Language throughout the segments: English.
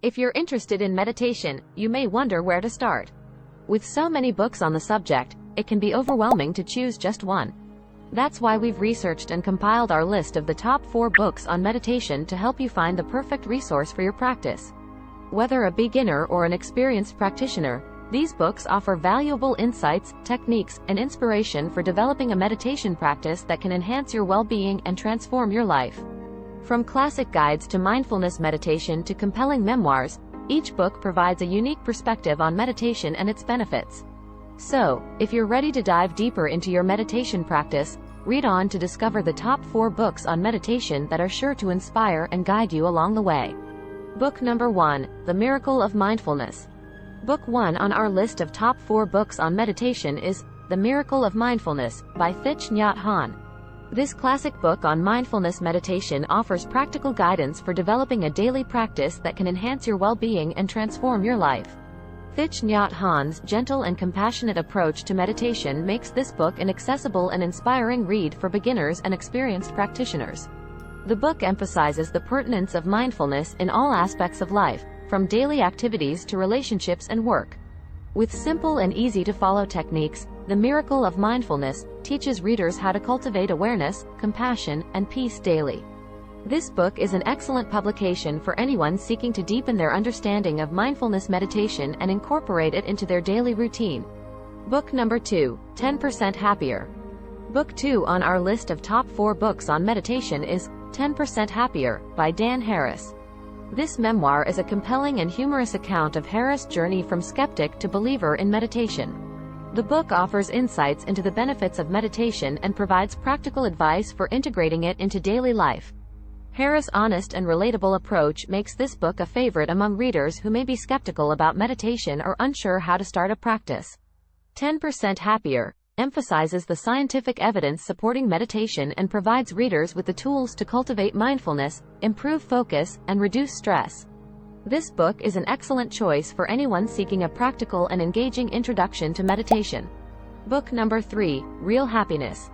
If you're interested in meditation, you may wonder where to start. With so many books on the subject, it can be overwhelming to choose just one. That's why we've researched and compiled our list of the top 4 books on meditation to help you find the perfect resource for your practice. Whether a beginner or an experienced practitioner, these books offer valuable insights, techniques, and inspiration for developing a meditation practice that can enhance your well-being and transform your life. From classic guides to mindfulness meditation to compelling memoirs, each book provides a unique perspective on meditation and its benefits. So, if you're ready to dive deeper into your meditation practice, read on to discover the top 4 books on meditation that are sure to inspire and guide you along the way. Book number 1, The Miracle of Mindfulness. Book 1 on our list of top 4 books on meditation is The Miracle of Mindfulness by Thich Nhat Hanh. This classic book on mindfulness meditation offers practical guidance for developing a daily practice that can enhance your well-being and transform your life. Thich Nhat Hanh's gentle and compassionate approach to meditation makes this book an accessible and inspiring read for beginners and experienced practitioners. The book emphasizes the pertinence of mindfulness in all aspects of life, from daily activities to relationships and work. With simple and easy-to-follow techniques, The Miracle of Mindfulness teaches readers how to cultivate awareness, compassion, and peace daily. This book is an excellent publication for anyone seeking to deepen their understanding of mindfulness meditation and incorporate it into their daily routine. Book number 2, 10% Happier. Book 2 on our list of top 4 books on meditation is 10% Happier by Dan Harris. This memoir is a compelling and humorous account of Harris' journey from skeptic to believer in meditation. The book offers insights into the benefits of meditation and provides practical advice for integrating it into daily life. Harris' honest and relatable approach makes this book a favorite among readers who may be skeptical about meditation or unsure how to start a practice. 10% Happier emphasizes the scientific evidence supporting meditation and provides readers with the tools to cultivate mindfulness, improve focus, and reduce stress. This book is an excellent choice for anyone seeking a practical and engaging introduction to meditation. Book number 3, Real Happiness.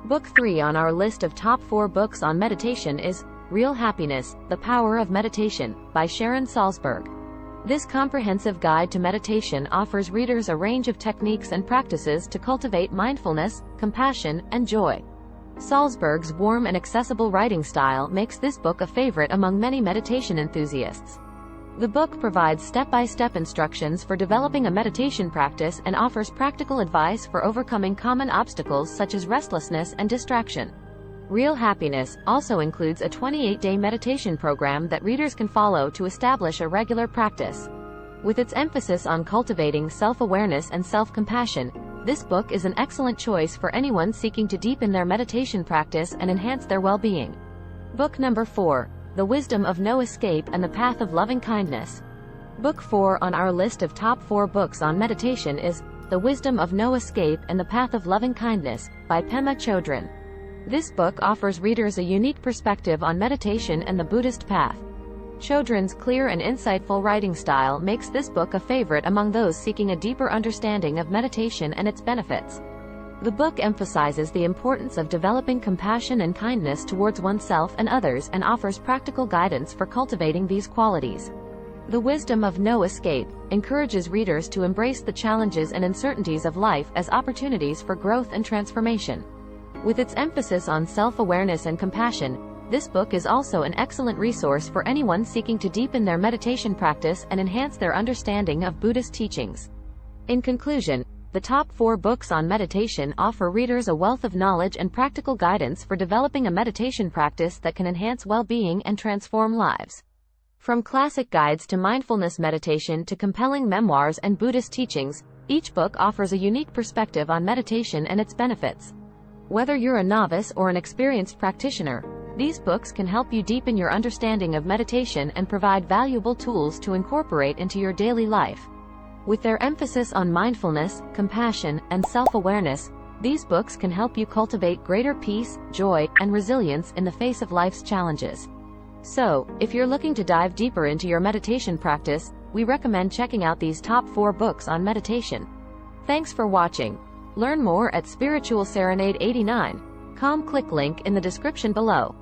Book 3 on our list of top 4 books on meditation is Real Happiness, The Power of Meditation by Sharon Salzberg. This comprehensive guide to meditation offers readers a range of techniques and practices to cultivate mindfulness, compassion, and joy. Salzberg's warm and accessible writing style makes this book a favorite among many meditation enthusiasts. The book provides step-by-step instructions for developing a meditation practice and offers practical advice for overcoming common obstacles such as restlessness and distraction. Real Happiness also includes a 28-day meditation program that readers can follow to establish a regular practice. With its emphasis on cultivating self-awareness and self-compassion, this book is an excellent choice for anyone seeking to deepen their meditation practice and enhance their well-being. Book number 4, The Wisdom of No Escape and the Path of Loving Kindness. Book 4 on our list of top 4 books on meditation is The Wisdom of No Escape and the Path of Loving Kindness by Pema Chodron. This book offers readers a unique perspective on meditation and the Buddhist path. Chodron's clear and insightful writing style makes this book a favorite among those seeking a deeper understanding of meditation and its benefits. The book emphasizes the importance of developing compassion and kindness towards oneself and others and offers practical guidance for cultivating these qualities. The Wisdom of No Escape encourages readers to embrace the challenges and uncertainties of life as opportunities for growth and transformation. With its emphasis on self-awareness and compassion, this book is also an excellent resource for anyone seeking to deepen their meditation practice and enhance their understanding of Buddhist teachings. In conclusion, the top 4 books on meditation offer readers a wealth of knowledge and practical guidance for developing a meditation practice that can enhance well-being and transform lives. From classic guides to mindfulness meditation to compelling memoirs and Buddhist teachings, each book offers a unique perspective on meditation and its benefits. Whether you're a novice or an experienced practitioner, these books can help you deepen your understanding of meditation and provide valuable tools to incorporate into your daily life. With their emphasis on mindfulness, compassion, and self-awareness, these books can help you cultivate greater peace, joy, and resilience in the face of life's challenges. So, if you're looking to dive deeper into your meditation practice, we recommend checking out these top 4 books on meditation. Thanks for watching. Learn more at Spiritual Serenade 89.com. Click link in the description below.